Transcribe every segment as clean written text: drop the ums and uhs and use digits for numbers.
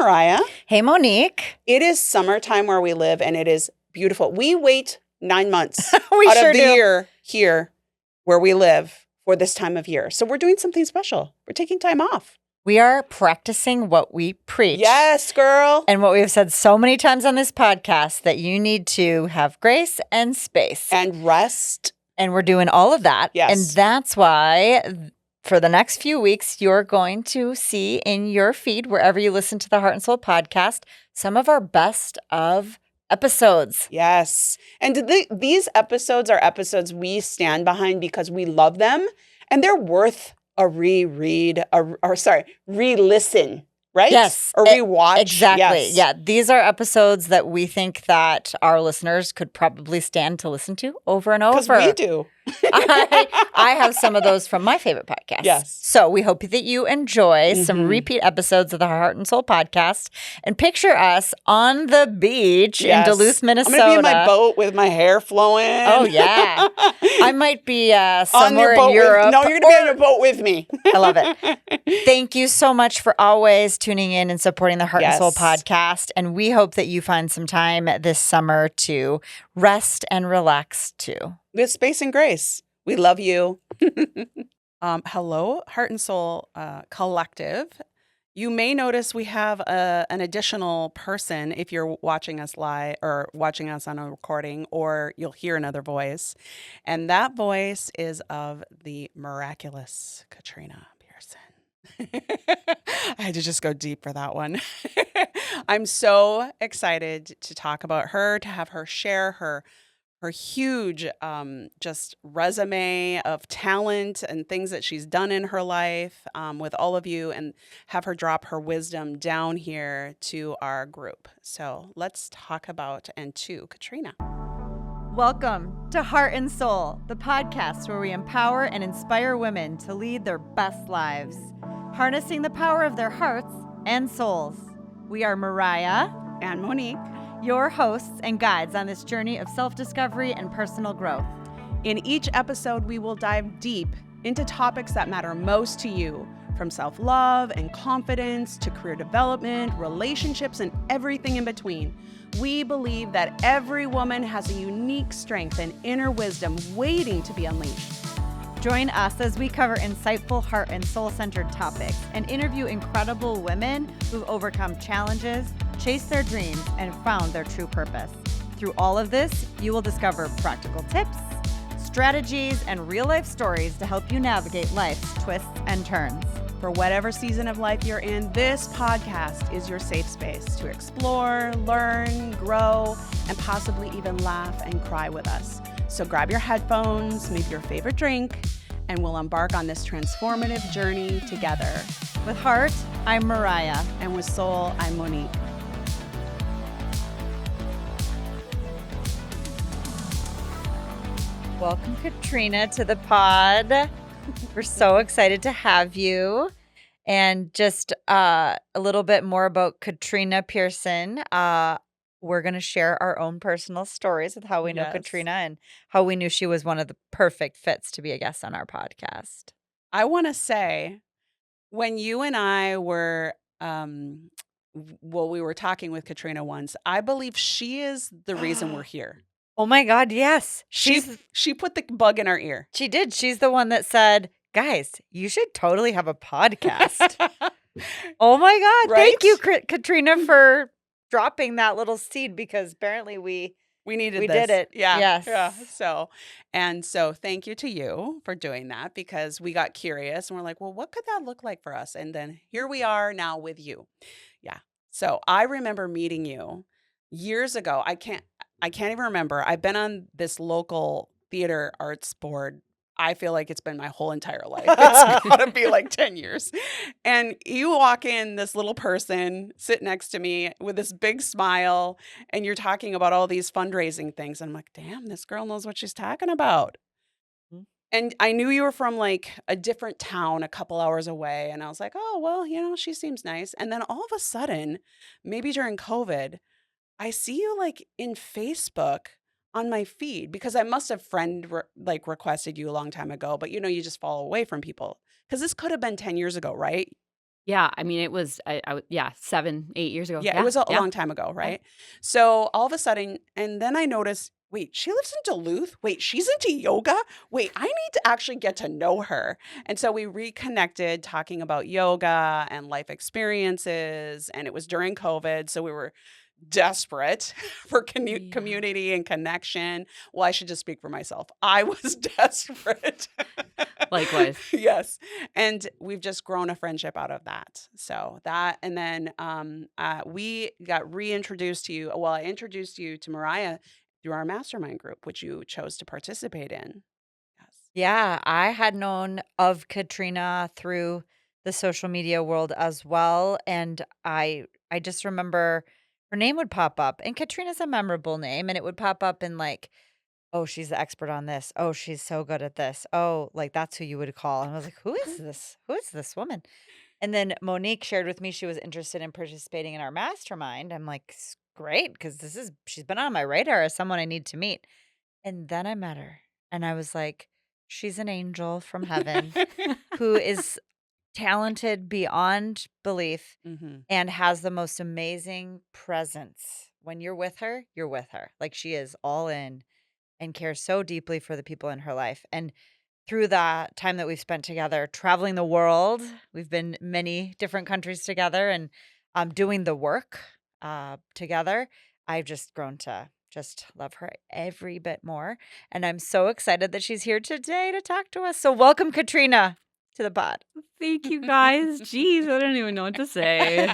Mariah. Hey, Monique. It is summertime where we live, and it is beautiful. We wait 9 months We out sure of the do. year here where we live for this time of year. So we're doing something special. We're taking time off. We are practicing what we preach. Yes, girl. And what we've said so many times on this podcast, that you need to have grace and space. And rest. And we're doing all of that. Yes. And that's why for the next few weeks, you're going to see in your feed, wherever you listen to the Heart and Soul podcast, some of our best of episodes. Yes. And these episodes are episodes we stand behind because we love them, and they're worth a re-listen, right? Yes. Or rewatch. Exactly. Yes. Yeah. These are episodes that we think that our listeners could probably stand to listen to over and over. Because we do. I have some of those from my favorite podcasts. Yes. So we hope that you enjoy some repeat episodes of the Heart and Soul podcast, and picture us on the beach in Duluth, Minnesota. I'm going to be in my boat with my hair flowing. Oh, yeah. I might be somewhere on in Europe. No, you're going to be on your boat with me. I love it. Thank you so much for always tuning in and supporting the Heart and Soul podcast. And we hope that you find some time this summer to rest and relax too. With space and grace. We love you. Hello, Heart and Soul Collective. You may notice we have an additional person if you're watching us live or watching us on a recording, or you'll hear another voice. And that voice is of the miraculous Katrina Pierson. I had to just go deep for that one. I'm so excited to talk about her, to have her share her huge just resume of talent and things that she's done in her life with all of you, and have her drop her wisdom down here to our group. So let's talk about and to Katrina. Welcome to Heart and Soul, the podcast where we empower and inspire women to lead their best lives, harnessing the power of their hearts and souls. We are Mariah and Monique, your hosts and guides on this journey of self-discovery and personal growth. In each episode, we will dive deep into topics that matter most to you, from self-love and confidence to career development, relationships, and everything in between. We believe that every woman has a unique strength and inner wisdom waiting to be unleashed. Join us as we cover insightful heart and soul-centered topics and interview incredible women who've overcome challenges, chased their dreams, and found their true purpose. Through all of this, you will discover practical tips, strategies, and real-life stories to help you navigate life's twists and turns. For whatever season of life you're in, this podcast is your safe space to explore, learn, grow, and possibly even laugh and cry with us. So grab your headphones, maybe your favorite drink, and we'll embark on this transformative journey together. With heart, I'm Mariah. And with soul, I'm Monique. Welcome, Katrina, to the pod. We're so excited to have you. And just a little bit more about Katrina Pierson. We're going to share our own personal stories with how we know Katrina and how we knew she was one of the perfect fits to be a guest on our podcast. I want to say, when you and I were, we were talking with Katrina once, I believe she is the reason we're here. Oh my God, yes. She put the bug in our ear. She did. She's the one that said, guys, you should totally have a podcast. Oh my God. Right? Thank you, Katrina, for dropping that little seed, because apparently we did it. Yeah. Yes. Yeah. So thank you to you for doing that, because we got curious and we're like, well, what could that look like for us? And then here we are now with you. Yeah. So I remember meeting you years ago. I can't even remember. I've been on this local theater arts board. I feel like it's been my whole entire life. It's got to be like 10 years. And you walk in, this little person sit next to me with this big smile, and you're talking about all these fundraising things. And I'm like, damn, this girl knows what she's talking about. Mhm. And I knew you were from like a different town a couple hours away. And I was like, oh, well, she seems nice. And then all of a sudden, maybe during COVID, I see you like in Facebook on my feed, because I must have requested you a long time ago, but you just fall away from people, because this could have been 10 years ago, right? Yeah, I mean, it was, yeah, 7, 8 years ago. Yeah, it Yeah, was a yeah, long time ago, yeah. right? So all of a sudden, and then I noticed, wait, she lives in Duluth? Wait, she's into yoga? Wait, I need to actually get to know her. And so we reconnected talking about yoga and life experiences. And it was during COVID. So we were desperate for Yeah. community and connection. Well, I should just speak for myself. I was desperate. Likewise. Yes. And we've just grown a friendship out of that. So that, and then we got reintroduced to you. Well, I introduced you to Mariah through our mastermind group, which you chose to participate in. Yes. Yeah, I had known of Katrina through the social media world as well, and I just remember her name would pop up, and Katrina's a memorable name, and it would pop up in like, oh, she's the expert on this. Oh, she's so good at this. Oh, like that's who you would call. And I was like, who is this? Who is this woman? And then Monique shared with me she was interested in participating in our mastermind. I'm like, Great, because she's been on my radar as someone I need to meet." And then I met her, and I was like, she's an angel from heaven who is talented beyond belief Hmm. and has the most amazing presence. When you're with her, you're with her. Like, she is all in and cares so deeply for the people in her life. And through that time that we've spent together traveling the world, we've been many different countries together and doing the work together. I've just grown to just love her every bit more. And I'm so excited that she's here today to talk to us. So, welcome, Katrina, to the pod. Thank you guys. Jeez, I don't even know what to say.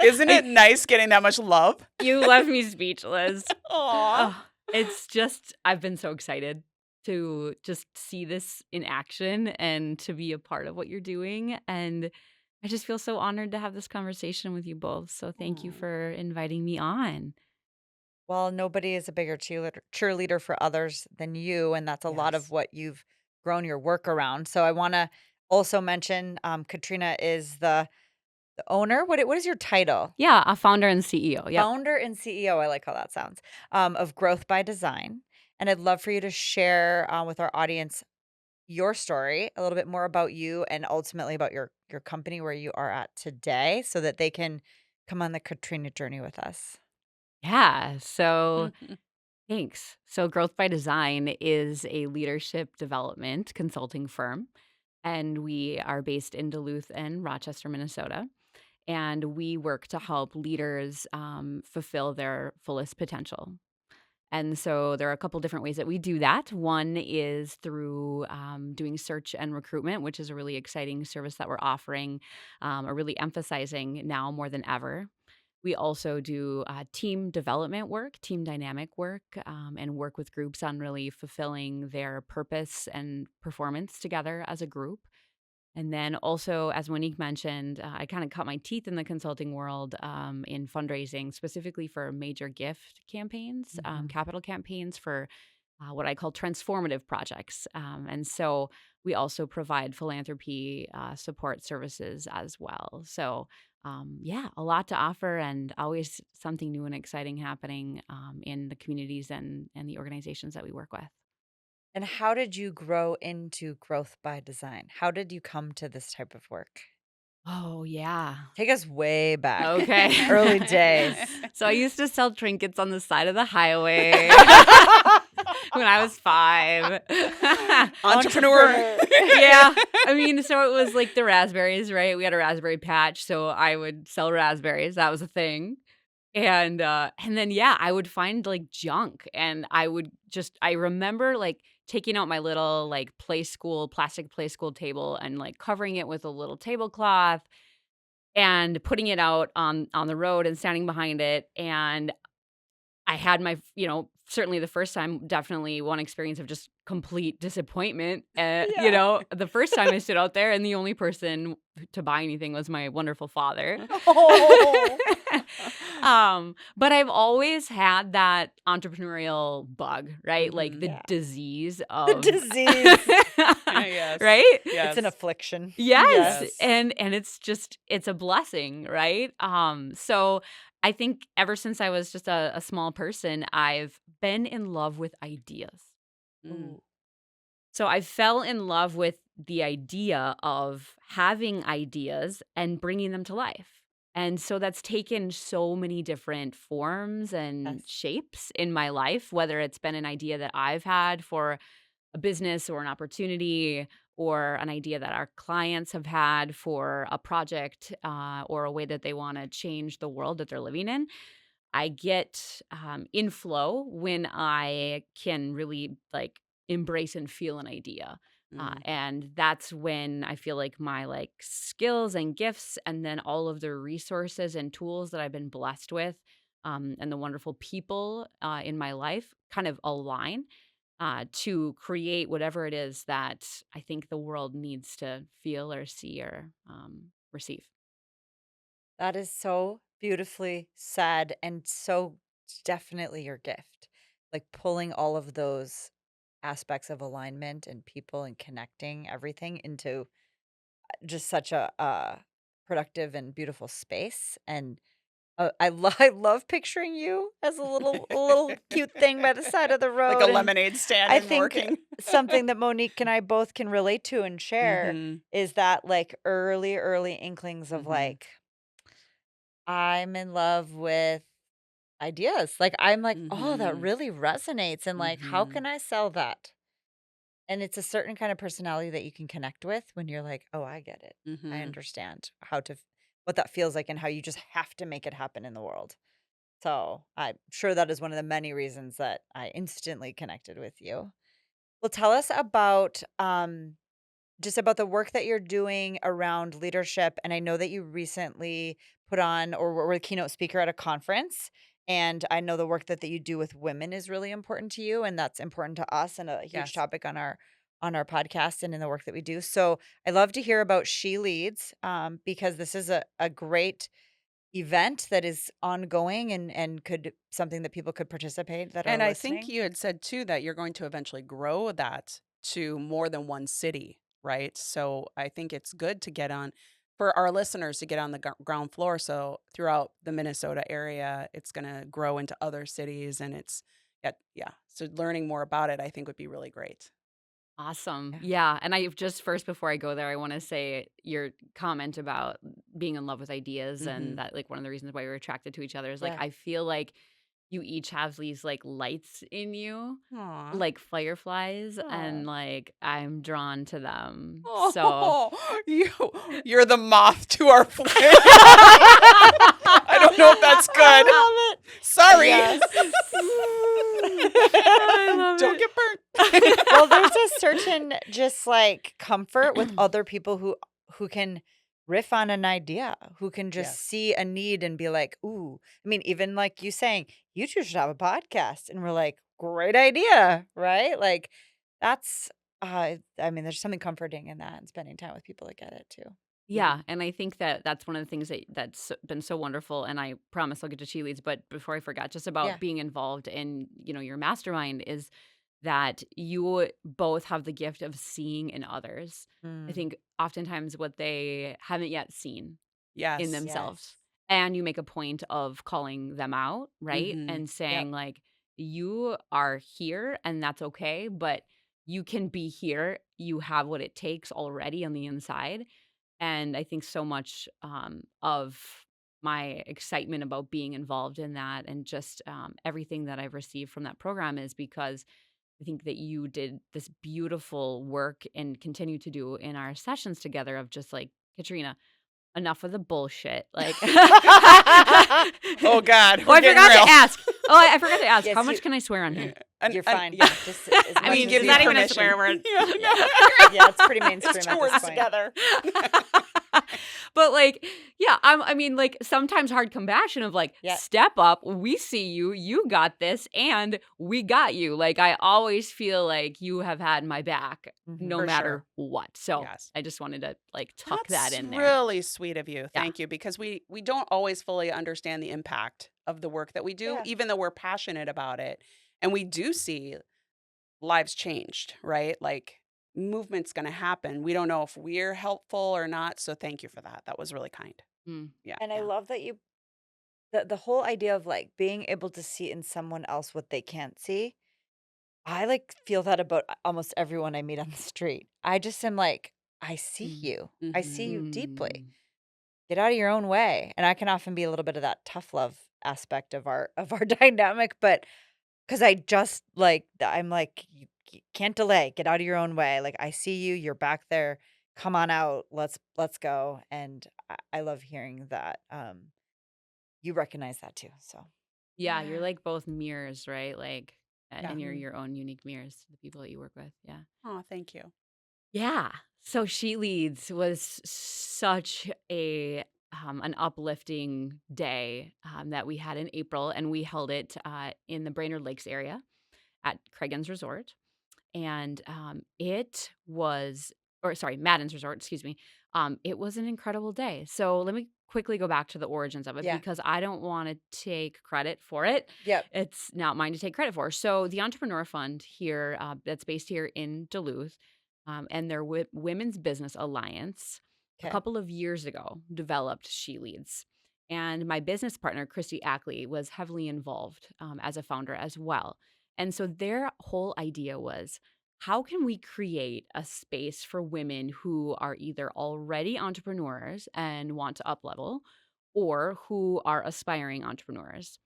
Isn't I it nice getting that much love? You left me speechless. Aw. Oh, it's just I've been so excited to just see this in action and to be a part of what you're doing, and I just feel so honored to have this conversation with you both. So thank you Aw. for inviting me on. Well, nobody is a bigger cheerleader for others than you. And that's a lot of Yes. what you've grown your work around. So, I want to also mention Katrina is the owner. What is your title? Yeah, a founder and CEO. Yep. Founder and CEO. I like how that sounds. Of Growth by Design. And I'd love for you to share with our audience your story, a little bit more about you, and ultimately about your company where you are at today, so that they can come on the Katrina journey with us. Yeah. So thanks. So Growth by Design is a leadership development consulting firm, and we are based in Duluth and Rochester, Minnesota. And we work to help leaders fulfill their fullest potential. And so there are a couple different ways that we do that. One is through doing search and recruitment, which is a really exciting service that we're offering, or really emphasizing now more than ever. We also do team development work, team dynamic work, and work with groups on really fulfilling their purpose and performance together as a group. And then also, as Monique mentioned, I kind of cut my teeth in the consulting world in fundraising, specifically for major gift campaigns, Mhm. capital campaigns for what I call transformative projects. And so we also provide philanthropy support services as well. So, yeah, a lot to offer and always something new and exciting happening in the communities and the organizations that we work with. And how did you grow into Growth by Design? How did you come to this type of work? Oh, yeah. Take us way back, Okay. early days. So I used to sell trinkets on the side of the highway when I was 5. Entrepreneur. Yeah. I mean, so it was like the raspberries, right? We had a raspberry patch, so I would sell raspberries. That was a thing. And then yeah, I would find like junk and I remember like taking out my little like plastic play school table and like covering it with a little tablecloth and putting it out on the road and standing behind it. And I had certainly the first time, definitely one experience of just complete disappointment. Yeah. The first time I stood out there and the only person to buy anything was my wonderful father. Oh. But I've always had that entrepreneurial bug, right? Like Mhm. the Yeah. disease The of disease. Yes. right? It's an Yes. affliction. Yes. Yes. And it's a blessing, right? So I think ever since I was just a small person, I've been in love with ideas. Mm. Ooh. So I fell in love with the idea of having ideas and bringing them to life. And so that's taken so many different forms and Yes. shapes in my life, whether it's been an idea that I've had for a business or an opportunity, or an idea that our clients have had for a project, or a way that they want to change the world that they're living in. I get in flow when I can really like embrace and feel an idea. Mm. And that's when I feel like my like skills and gifts, and then all of the resources and tools that I've been blessed with, and the wonderful people in my life kind of align to create whatever it is that I think the world needs to feel or see or receive. That is so beautifully said and so definitely your gift. Like pulling all of those aspects of alignment and people and connecting everything into just such a productive and beautiful space. And I love picturing you as a little cute thing by the side of the Like a road. And lemonade stand I and think working. something that Monique and I both can relate to and share Mhm. is that like early inklings of Mhm. like I'm in love with ideas. Like, I'm like, "Oh, that Mhm. really resonates," and, like, "How Mhm. can I sell that?" And it's a certain kind of personality that you can connect with when you're like, "Oh, I get it. I Mhm. understand how to what that feels like and how you just have to make it happen in the world." So, I'm sure that is one of the many reasons that I instantly connected with you. Well, tell us about, just about the work that you're doing around leadership. And I know that you recently put on or were a keynote speaker at a conference. And I know the work that you do with women is really important to you. And that's important to us and a huge Yes. topic on our podcast and in the work that we do. So I love to hear about She Leads because this is a great event that is ongoing and could something that people could participate that are And I think listening. you had said too that you're going to eventually grow that to more than one city, right? So I think it's good to get on for our listeners to get on the ground floor. So throughout the Minnesota area, it's going to grow into other cities and it's yeah. So learning more about it, I think would be really great. Awesome. Yeah. Yeah. And I just first before I go there, I want to say your comment about being in love with ideas, and Mhm. that like one of the reasons why we're attracted to each other is like Yeah. I feel like you each have these like lights in you, Aw. like fireflies, and Oh. like I'm drawn to them. So Oh, you're the moth to our flame. I don't know if that's good. I love it. Sorry. Yes. I love Don't it. get burnt. Well, there's a certain just like comfort with other people who can riff on an idea, who can just Yes. see a need and be like, "Ooh." I mean, even like you saying, "You two should have a podcast." And we're like, "Great idea." Right? Like that's I mean, there's something comforting in that and spending time with people that get it too. Yeah, Mhm. and I think that that's one of the things that's been so wonderful, and I promise I'll get to She Leads, but before I forgot, just about Yeah. being involved in, your mastermind is that you both have the gift of seeing in others. I Mm. think oftentimes what they haven't yet seen in Yes. themselves. Yes. And you make a point of calling them out, right? Mhm. And Yep. saying, like, you are here and that's okay, but you can be here. You have what it takes already on the inside. And I think so much of my excitement about being involved in that, and just everything that I've received from that program, is because I think that you did this beautiful work and continue to do in our sessions together of just like, Katrina, enough of the bullshit. Like, Oh God, oh, we're I getting forgot to real. ask. Oh, I forgot to ask. How Yes, much can I swear on here? you're fine. Yeah. Just as I much mean, as it's give you you not even a want. swear permission. word. Yeah, Yeah. no. Yeah, it's pretty It's mainstream two at this words point. together. But like, yeah, I mean, like sometimes hard compassion of like, Yeah. step up, we see you, you got this, and we got you. Like, I always feel like you have had my back Mhm. no For matter sure. what. So Yes. I just wanted to like tuck that That's in there. really sweet of you. Yeah. Thank you. Because we don't always fully understand the impact of the work that we do, Yeah. even though we're passionate about it. And we do see lives changed, right? Like movement's going to happen. We don't know if we're helpful or not. So thank you for that. That was really kind. Mm. Yeah. And I Yeah. love that the whole idea of like being able to see in someone else what they can't see I like feel that about almost everyone I meet on the street. I just am like, I see Mm. you. I see Mhm. you deeply. Mm. Get out of your own way. And I can often be a little bit of that tough love aspect of our dynamic, but because I just like I'm like, you can't delay. Get out of your own way. Like I see you. You're back there. Come on out. Let's go. And I love hearing that. You recognize that too. So Yeah, you're like both mirrors, right? Like, Yeah. and you're mhm. your own unique mirrors to the people that you work with. Yeah. Oh, thank you. Yeah. So She Leads was such an uplifting day that we had in April, and we held it in the Brainerd Lakes area at Craigen's Resort. And it was, or sorry, Madden's Resort, excuse me. It was an incredible day. So let me quickly go back to the origins of it Yeah. because I don't want to take credit for it. Yep. It's not mine to take credit for. So the Entrepreneur Fund here, that's based here in Duluth, and their Women's Business Alliance, a Okay. couple of years ago, developed She Leads. And my business partner, Christy Ackley, was heavily involved as a founder as well. And so their whole idea was, how can we create a space for women who are either already entrepreneurs and want to uplevel or who are aspiring entrepreneurs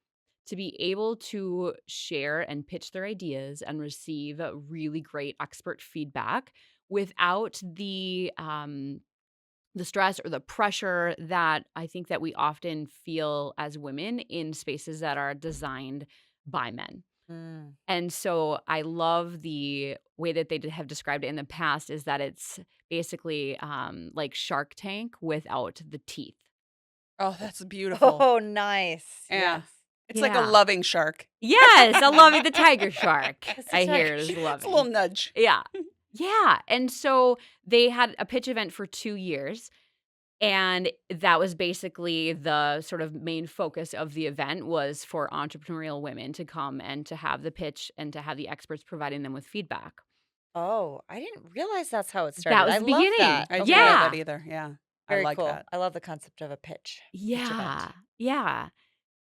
to be able to share and pitch their ideas and receive really great expert feedback without the stress or the pressure that I think that we often feel as women in spaces that are designed by men. Mm. And so I love the way that they have described it in the past is that it's basically like Shark Tank without the teeth. Oh, that's beautiful. Oh, nice. Yeah. Yes. It's like a Yeah. loving shark. Yes, I love it. The tiger shark. It's a I hear tiger is shark. It's a little loving. nudge. Yeah. Yeah. And so they had a pitch event for 2 years. And that was basically the sort of main focus of the event was for entrepreneurial women to come and to have the pitch and to have the experts providing them with feedback. Oh, I didn't realize that's how it That started. was I the love beginning. that. I didn't know Okay. that Yeah. either. Yeah. I Very like cool. that. I love the concept of a pitch event. Yeah. Yeah.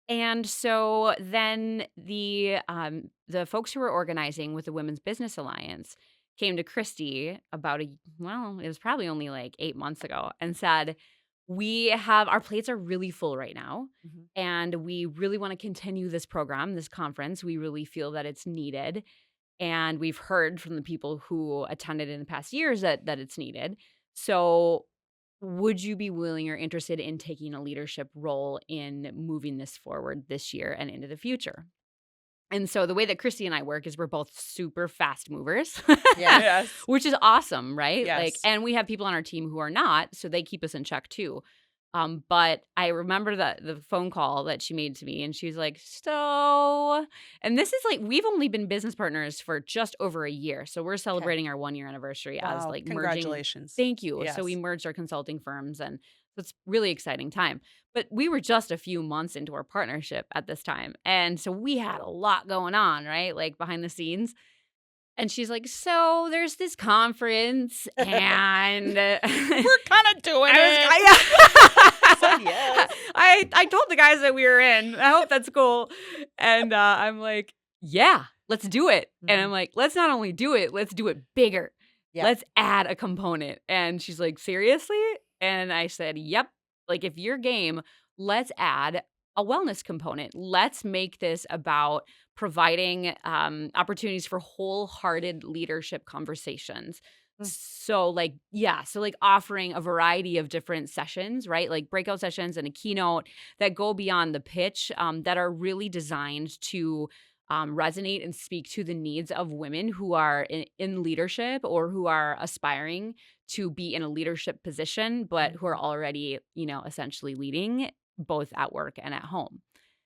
And so then the folks who were organizing with the Women's Business Alliance came to Christy about it was probably only like 8 months ago and said, we have our plates are really full right now. Mhm. And we really want to continue this program, this conference. We really feel that it's needed. And we've heard from the people who attended in the past years that it's needed. So would you be willing or interested in taking a leadership role in moving this forward this year and into the future? And so the way that Christy and I work is we're both super fast movers, Yeah. Yes. which is awesome, right? Like, Yes. and we have people on our team who are not, so they keep us in check too. But I remember the phone call that she made to me, and she was like, "So," and this is like we've only been business partners for just over a year, so we're celebrating our 1 year anniversary as Wow. like merging. Congratulations. Thank you. Yes. So we merged our consulting firms, and so it's really exciting time. But we were just a few months into our partnership at this time, and so we had a lot going on, right? Like behind the scenes. And she's like, "So there's this conference, and We're kind of doing it. Said yes. I told the guys that we were in. I hope that's cool." And I'm like, "Yeah, let's do it." And I'm Mhm. like, "Let's not only do it, let's do it bigger. Yeah. Let's add a component." And she's like, "Seriously?" And I said, "Yep. Like if you're game, let's add a wellness component. Let's make this about providing opportunities for wholehearted leadership conversations." Mm. So like, yeah, so like offering a variety of different sessions, right? Like breakout sessions and a keynote that go beyond the pitch, that are really designed to resonate and speak to the needs of women who are in leadership or who are aspiring to be in a leadership position, but who are Mhm. already, essentially leading both at work and at home.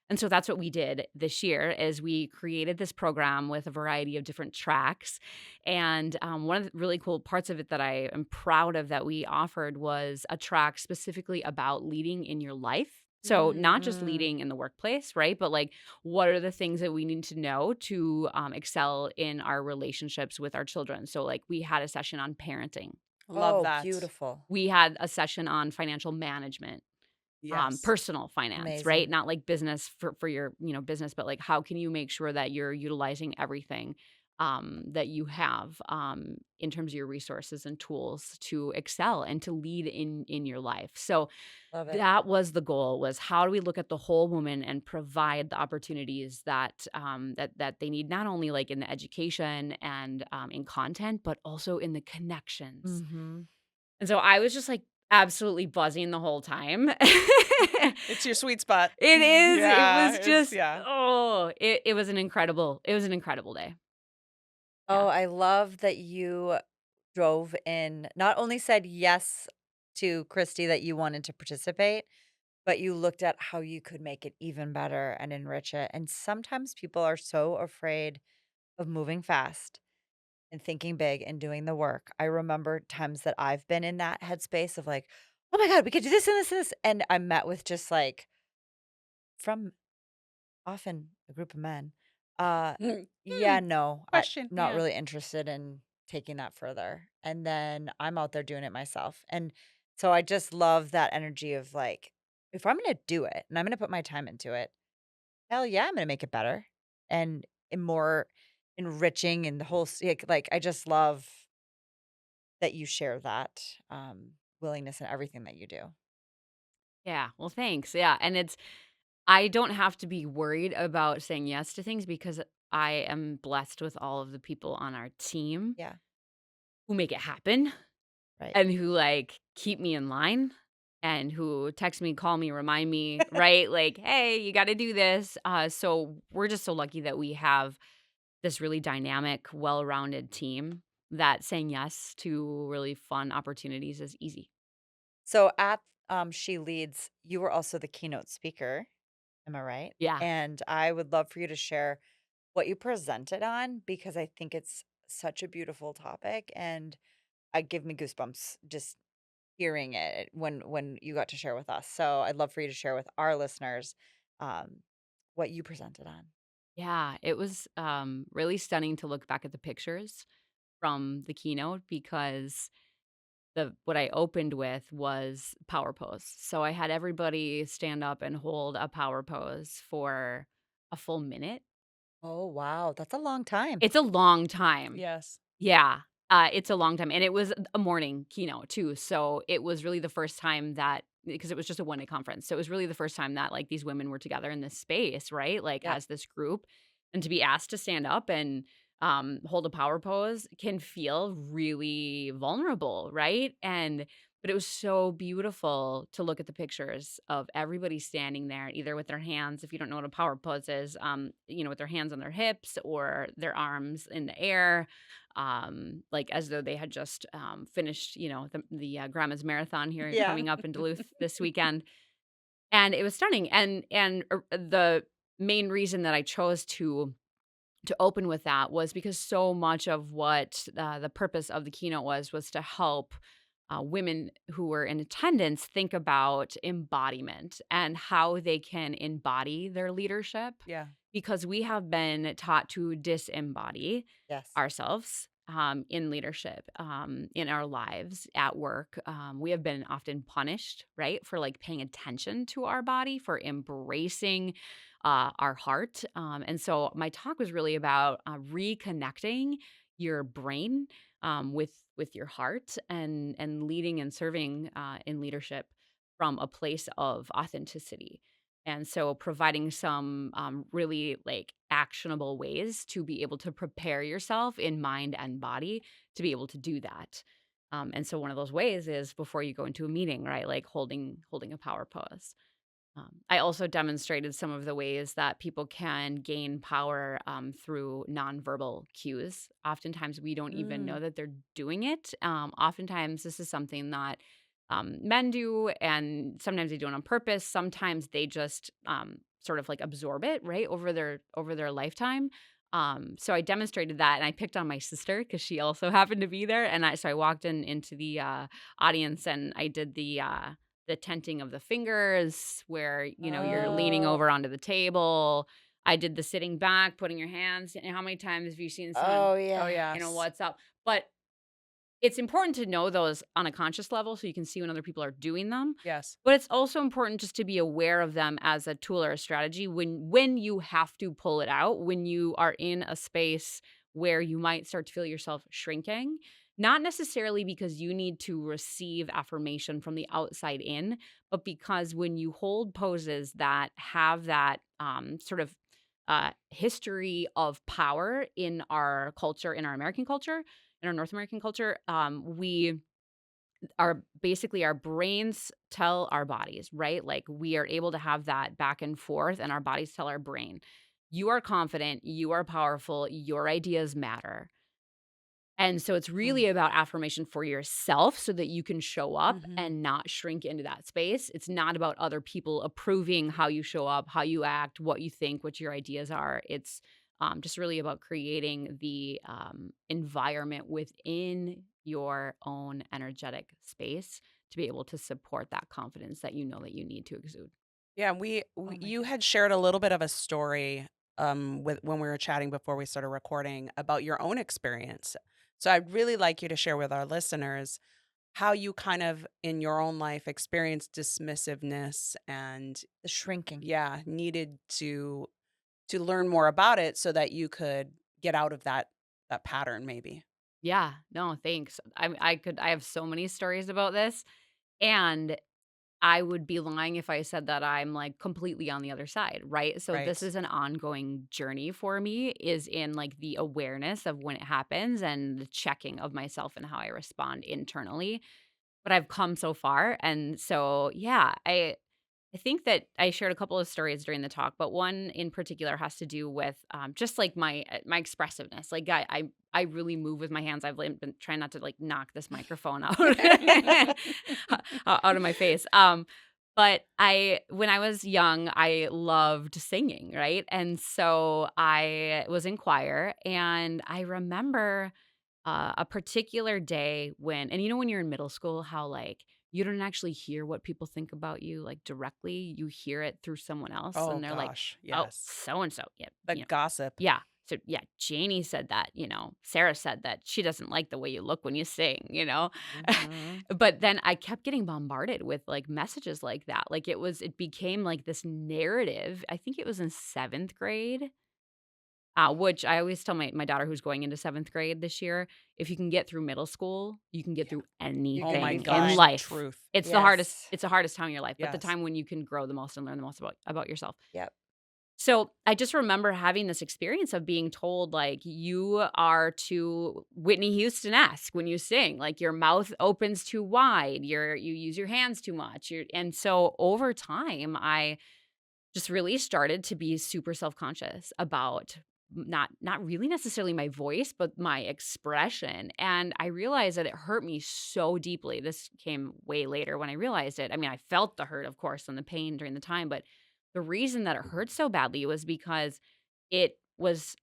And so that's what we did this year is we created this program with a variety of different tracks. And one of the really cool parts of it that I am proud of that we offered was a track specifically about leading in your life. So not just Mm. leading in the workplace, right? But like, what are the things that we need to know to excel in our relationships with our children? So like we had a session on parenting. Love Oh, that. beautiful. We had a session on financial management, Yes. personal finance, right? Amazing. Not like business for your, business, but like how can you make sure that you're utilizing everything? that you have in terms of your resources and tools to excel and to lead in your life. So Love it. that was the goal, was how do we look at the whole woman and provide the opportunities that that they need, not only like in the education and in content, but also in the connections. Mm-hmm. And so I was just like absolutely buzzing the whole time. It's your sweet spot. It is. It Yeah, was it's just, yeah. oh, it was an incredible day. Yeah. Oh, I love that you drove in, not only said yes to Christy that you wanted to participate, but you looked at how you could make it even better and enrich it. And sometimes people are so afraid of moving fast and thinking big and doing the work. I remember times that I've been in that headspace of like, oh my God, we could do this and this and this. And I'm met with just like, from often a group of men, yeah, Hmm, no, I'm question. not Yeah. really interested in taking that further. And then I'm out there doing it myself. And so I just love that energy of like, if I'm going to do it and I'm going to put my time into it, hell yeah, I'm going to make it better and more enriching and the whole, like, I just love that you share that willingness in everything that you do. Yeah. Well, thanks. Yeah. And I don't have to be worried about saying yes to things because I am blessed with all of the people on our team Yeah. who make it happen Right. and who like keep me in line and who text me, call me, remind me, right? Like, hey, you got to do this. So we're just so lucky that we have this really dynamic, well rounded team that saying yes to really fun opportunities is easy. So at She Leads, you were also the keynote speaker. Am I right? Yeah. And I would love for you to share what you presented on because I think it's such a beautiful topic and I give me goosebumps just hearing it when you got to share with us. So I'd love for you to share with our listeners um, what you presented on. Yeah. It was really stunning to look back at the pictures from the keynote because the what I opened with was power pose. So I had everybody stand up and hold a power pose for a full minute. Oh wow, that's a long time. It's a long time. Yes. Yeah. It's a long time, and it was a morning keynote too, so it was really the first time that, because it was just a one-day conference, so it was really the first time that, like, these women were together in this space, right, like, Yep. as this group, and to be asked to stand up and, hold a power pose can feel really vulnerable, right, but it was so beautiful to look at the pictures of everybody standing there, either with their hands, if you don't know what a power pose is, with their hands on their hips or their arms in the air, like as though they had just finished, the grandma's marathon here Yeah. coming up in Duluth this weekend, and it was stunning. And the main reason that I chose to open with that was because so much of what the purpose of the keynote was to help women who were in attendance think about embodiment and how they can embody their leadership, Yeah. because we have been taught to disembody Yes. ourselves in leadership, in our lives, at work. We have been often punished, right, for like paying attention to our body, for embracing our heart. And so my talk was really about reconnecting your brain with your heart, and leading and serving in leadership from a place of authenticity. And so providing some really like actionable ways to be able to prepare yourself in mind and body to be able to do that. And so one of those ways is before you go into a meeting, right? Like holding a power pose. I also demonstrated some of the ways that people can gain power through nonverbal cues. Oftentimes, we don't even Mm, know that they're doing it. Oftentimes, this is something that men do, and sometimes they do it on purpose. Sometimes they just sort of like absorb it right over their lifetime. So I demonstrated that, and I picked on my sister because she also happened to be there. And I walked into the audience, and I did the tenting of the fingers where, you're leaning oh, over onto the table. I did the sitting back, putting your hands, and how many times have you seen someone, oh Oh, yeah. yes. what's up? But it's important to know those on a conscious level so you can see when other people are doing them. Yes. But it's also important just to be aware of them as a tool or a strategy when you have to pull it out, when you are in a space where you might start to feel yourself shrinking, not necessarily because you need to receive affirmation from the outside in, but because when you hold poses that have that sort of history of power in our culture, in our American culture, in our North American culture, we are basically our brains tell our bodies, right? Like we are able to have that back and forth, and our bodies tell our brain, you are confident, you are powerful, your ideas matter. And so it's really Mm. about affirmation for yourself so that you can show up Mhm. and not shrink into that space. It's not about other people approving how you show up, how you act, what you think, what your ideas are. It's just really about creating the environment within your own energetic space to be able to support that confidence that you know that you need to exude. Yeah, Oh my you had goodness. shared a little bit of a story with when we were chatting before we started recording about your own experience. So I'd really like you to share with our listeners how you kind of in your own life experienced dismissiveness and The shrinking. yeah, needed to learn more about it so that you could get out of that pattern maybe. Yeah, no, thanks. I have so many stories about this. And I would be lying if I said that I'm, like, completely on the other side, right? So this Right. is an ongoing journey for me, is in, like, the awareness of when it happens and the checking of myself and how I respond internally. But I've come so far, and so, yeah, I think that I shared a couple of stories during the talk, but one in particular has to do with, just, like, my expressiveness. Like, I really move with my hands. I've, like, been trying not to, like, knock this microphone out out of my face. But when I was young, I loved singing, right? And so I was in choir, and I remember a particular day when, and you know, when you're in middle school, how like you don't actually hear what people think about you like directly, you hear it through someone else, Oh and they're like, gosh, "Oh, yes. so and so, yeah, The gossip. yeah." So yeah, Janie said that, Sarah said that she doesn't like the way you look when you sing. Mhm. But then I kept getting bombarded with like messages like that. Like it became like this narrative. I think it was in seventh grade, which I always tell my daughter who's going into 7th grade this year, if you can get through middle school, you can get Yeah. through You're Oh gonna my be anything in gosh, fine. life. truth. Yes. It's the hardest time in your life, but the Yes. time when you can grow the most and learn the most about yourself. Yep. So, I just remember having this experience of being told, like, "You are too Whitney Houston-esque when you sing, like, your mouth opens too wide, you use your hands too much, and so over time, I just really started to be super self-conscious about not really necessarily my voice, but my expression, and I realized that it hurt me so deeply. This came way later when I realized it. I mean, I felt the hurt, of course, and the pain during the time, but the reason that it hurt so badly was because it was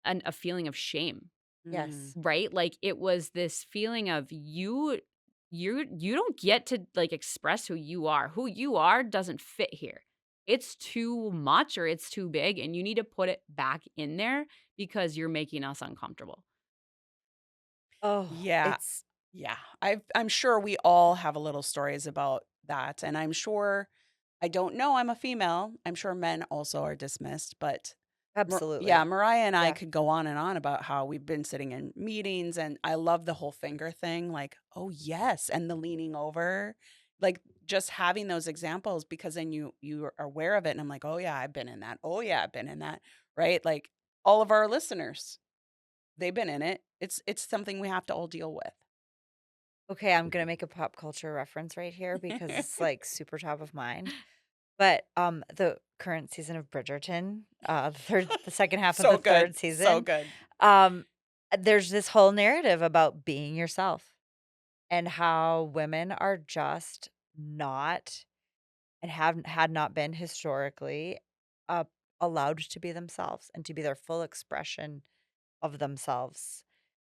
a feeling of shame, Mm. Yes. right? Like, it was this feeling of you don't get to, like, express who you are. Who you are doesn't fit here. It's too much or it's too big, and you need to put it back in there because you're making us uncomfortable. Oh, Yeah. it's Yeah. I'm sure we all have a little stories about that. And I'm sure I don't know, I'm a female. I'm sure men also are dismissed, but yeah, absolutely. Mariah and I Yeah. could go on and on about how we've been sitting in meetings and I love the whole finger thing, like, oh yes, and the leaning over. Like just having those examples because then you are aware of it and I'm like, "Oh yeah, I've been in that. Oh yeah, I've been in that." Right? Like all of our listeners, they've been in it. It's something we have to all deal with. Okay, I'm gonna make a pop culture reference right here because it's like super top of mind. But the current season of Bridgerton, the second half of So the good. third So season, good. um, there's this whole narrative about being yourself and how women are just not and have had not been historically uh, allowed to be themselves and to be their full expression of themselves,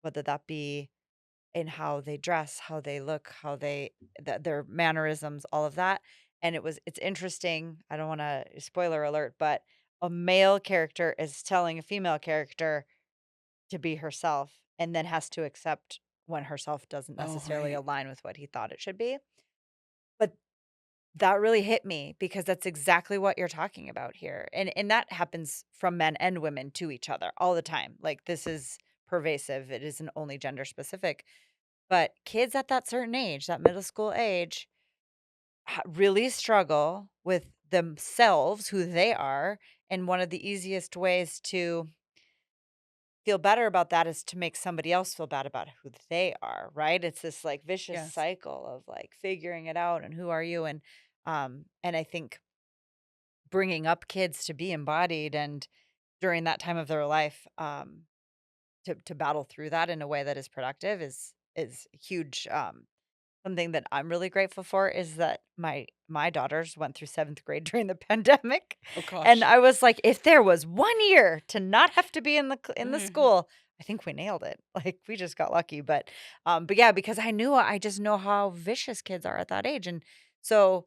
whether that be in how they dress, how they look, how their mannerisms, all of that. And it's interesting. I don't want to spoiler alert, but a male character is telling a female character to be herself and then has to accept when herself doesn't Oh, necessarily right. align with what he thought it should be. But that really hit me because that's exactly what you're talking about here. And that happens from men and women to each other all the time. Like this is pervasive. It isn't only gender specific, but kids at that certain age, that middle school age, really struggle with themselves, who they are. And one of the easiest ways to feel better about that is to make somebody else feel bad about who they are, right? It's this like vicious Yes. cycle of like figuring it out and who are you, and I think bringing up kids to be embodied and during that time of their life, to battle through that in a way that is productive is huge. Something that I'm really grateful for is that my daughters went through 7th grade during the pandemic, Oh and gosh. I was like, if there was 1 year to not have to be in the Mhm. school, I think we nailed it. Like, we just got lucky, but yeah, because I just know how vicious kids are at that age, and so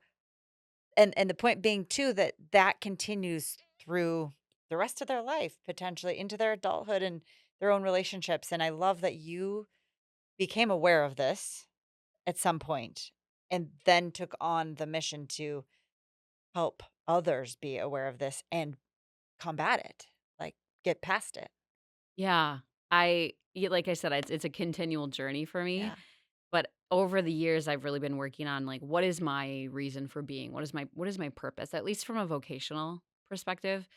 and the point being too that that continues through the rest of their life, potentially into their adulthood and their own relationships, and I love that you became aware of this at some point and then took on the mission to help others be aware of this and combat it, like get past it. Yeah. Like I said, it's a continual journey for me. Yeah. But over the years, I've really been working on like what is my reason for being? What is my purpose? At least from a vocational perspective.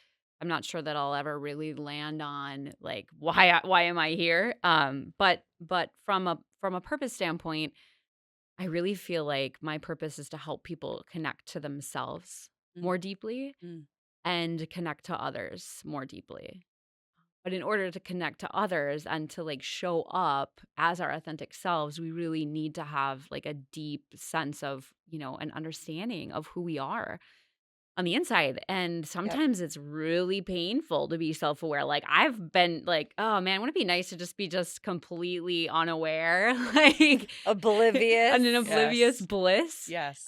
I'm not sure that I'll ever really land on like why am I here? But from a purpose standpoint, I really feel like my purpose is to help people connect to themselves Mm, more deeply mm. and connect to others more deeply. But in order to connect to others and to like show up as our authentic selves, we really need to have like a deep sense of, an understanding of who we are on the inside. And Yep. sometimes it's really painful to be self aware. Like I've been like, oh man, wouldn't it be nice to just be just completely unaware, like Oblivious. an oblivious Yes. bliss. Yes.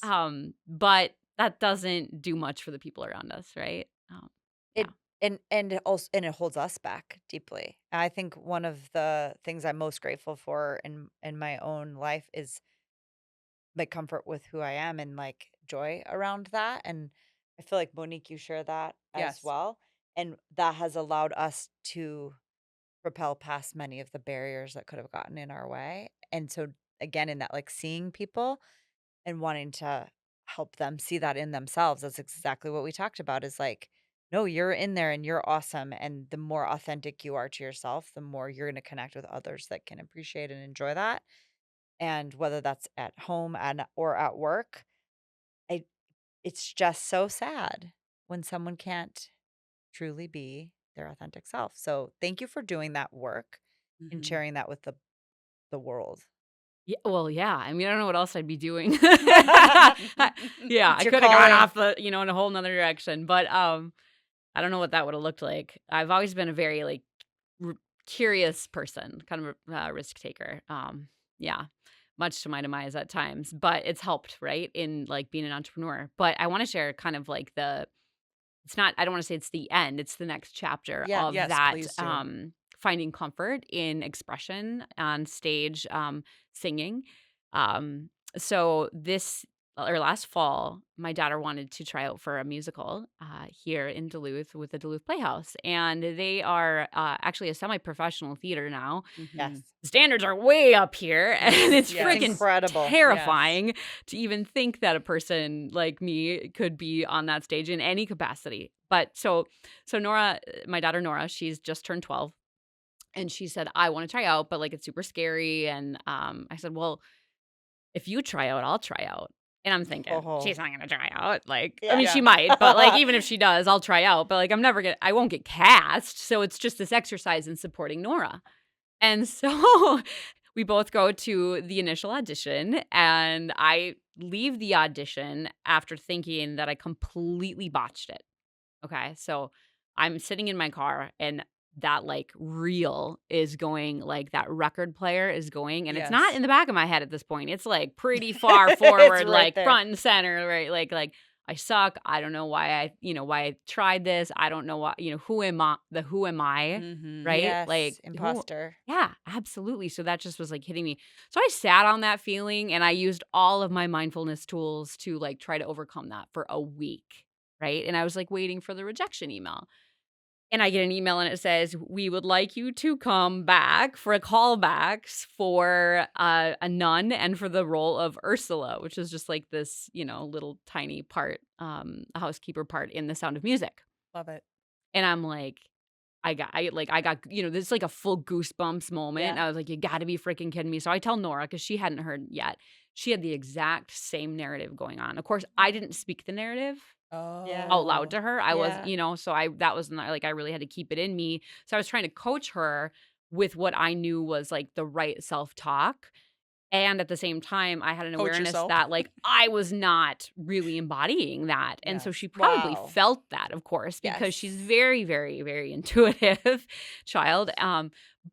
But that doesn't do much for the people around us, right? Yeah. It and it also and it holds us back deeply. I think one of the things I'm most grateful for in my own life is my comfort with who I am and like joy around that. And I feel like Monique, you share that as Yes. well. And that has allowed us to propel past many of the barriers that could have gotten in our way. And so again, in that like seeing people and wanting to help them see that in themselves, that's exactly what we talked about is like, no, you're in there and you're awesome. And the more authentic you are to yourself, the more you're going to connect with others that can appreciate and enjoy that. And whether that's at home and or at work, I it's just so sad when someone can't truly be their authentic self. So thank you for doing that work and Mhm. sharing that with the world. Yeah, well, yeah. I mean, I don't know what else I'd be doing. Yeah, It's I your could have gone calling. off in a whole nother direction, but I don't know what that would have looked like. I've always been a very like r- curious person, kind of a risk taker. Yeah, much to my demise at times, but it's helped, right, in like being an entrepreneur. But I want to share kind of like it's not I don't wanna say it's the end, it's the next chapter Yeah. of Yes, that, please do. finding comfort in expression on stage, singing. Um, so this or last fall, my daughter wanted to try out for a musical, here in Duluth with the Duluth Playhouse, and they are, actually a semi-professional theater now. Yes. Mhm. The standards are way up here, and it's It's Yes. freaking incredible. Yes. terrifying to even think that a person like me could be on that stage in any capacity. But so Nora, my daughter Nora, she's just turned 12 and she said, I want to try out, but like it's super scary. And I said, well, if you try out, I'll try out. And I'm thinking, Oh. she's not gonna try out. Like, I Yeah. mean, she Yeah. might, but like even if she does, I'll try out. But like I won't get cast. So it's just this exercise in supporting Nora. And so we both go to the initial audition, and I leave the audition after thinking that I completely botched it. Okay. So I'm sitting in my car, and that like reel is going, like that record player is going, and it's not Yes. in the back of my head at this point. It's like pretty far It's forward, right like there. front and center, right? Like I suck. I don't know why I tried this. I don't know why, who am I, Mhm. right? Like Yes. who Imposter. yeah, absolutely. So that just was like hitting me. So I sat on that feeling and I used all of my mindfulness tools to like try to overcome that for a week, right? And I was like waiting for the rejection email. And I get an email and it says, "We would like you to come back for a callbacks for a nun and for the role of Ursula," which is just like this, little tiny part, a housekeeper part in The Sound of Music. Love it. And I'm like, I got, this is like a full goosebumps moment. Yeah. I was like, you got to be freaking kidding me. So I tell Nora, because she hadn't heard yet. She had the exact same narrative going on. Of course, I didn't speak the narrative Yeah. out loud Oh, to her. I was, Yeah. so that was not like I really had to keep it in me. So I was trying to coach her with what I knew was like the right self-talk. And at the same time, I had an coach awareness yourself. that like I was not really embodying that. And so Yes. she probably Wow. felt that, of course, because she's Yes. very, very, very intuitive child.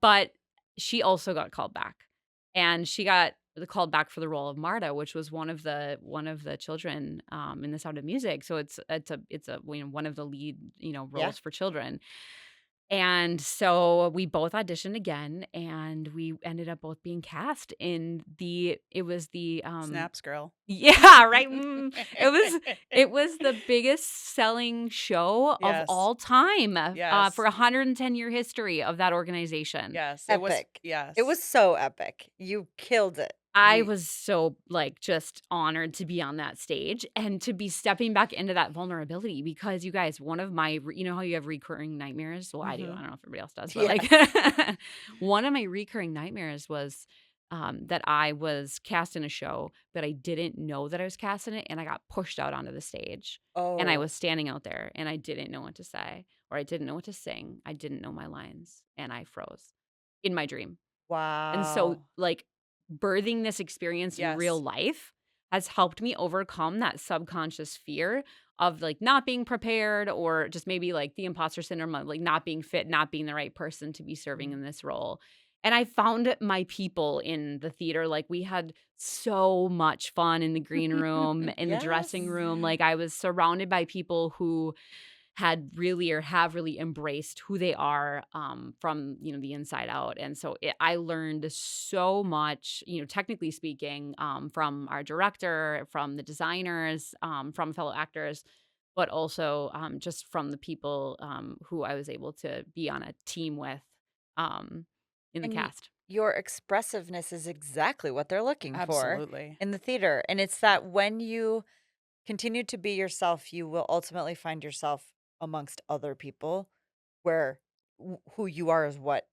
But she also got called back. And she got the called back for the role of Marta, which was one of the children in The Sound of Music. So it's a one of the lead, Yeah. roles for children. And so we both auditioned again, and we ended up both being cast in it was the Snaps, girl. yeah, right. It was the biggest selling show of Yes. all time Yes. for a 110-year history of that organization. Yes. It was. Epic. Yes. It was so epic. You killed it. I You- was so like just honored to be on that stage and to be stepping back into that vulnerability because you guys, one of my, how you have recurring nightmares? Well, I do. I Mhm. don't know if everybody else does, but Yes. like one of my recurring nightmares was that I was cast in a show, but I didn't know that I was cast in it. And I got pushed out onto the stage and I Oh, was standing out there and I didn't know what to say or I didn't know what to sing. I didn't know my lines and I froze in my dream. And so, wow. like, birthing this experience in real Yes. life has helped me overcome that subconscious fear of like not being prepared or just maybe like the imposter syndrome of like not being fit, not being the right person to be serving Mhm. in this role. And I found my people in the theater. Like, we had so much fun in the green room, in the dressing Yes. room. Like, I was surrounded by people who had really or have really embraced who they are from the inside out. And so I learned so much, technically speaking, from our director, from the designers, from fellow actors, but also just from the people who I was able to be on a team with um, in the And cast. your expressiveness is exactly what they're looking for Absolutely. in the theater. And it's that when you continue to be yourself, you will ultimately find yourself amongst other people where who you are is what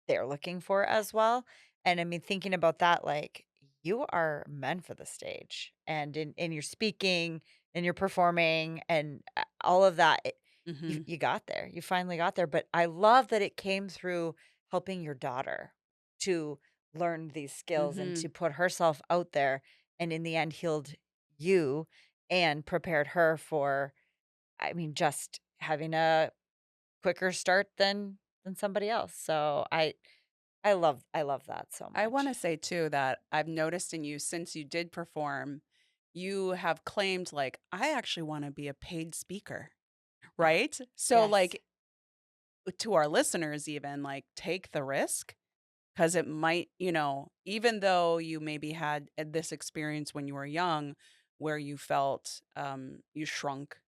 they're looking for as well. And I mean, thinking about that, like you are meant for the stage and in your speaking and your performing and all of that, Mhm. you got there. You finally got there. But I love that it came through helping your daughter to learn these skills and to Mhm. put herself out there and in the end healed you and prepared her for, I mean, just having a quicker start than somebody else. So I love that so I much. wanna say too that I've noticed in you since you did perform, you have claimed, like, "I actually wanna be a paid speaker." Right? So, Yes. like, to our listeners even, like, take the risk because it might, even though you maybe had this experience when you were young where you felt, you shrunk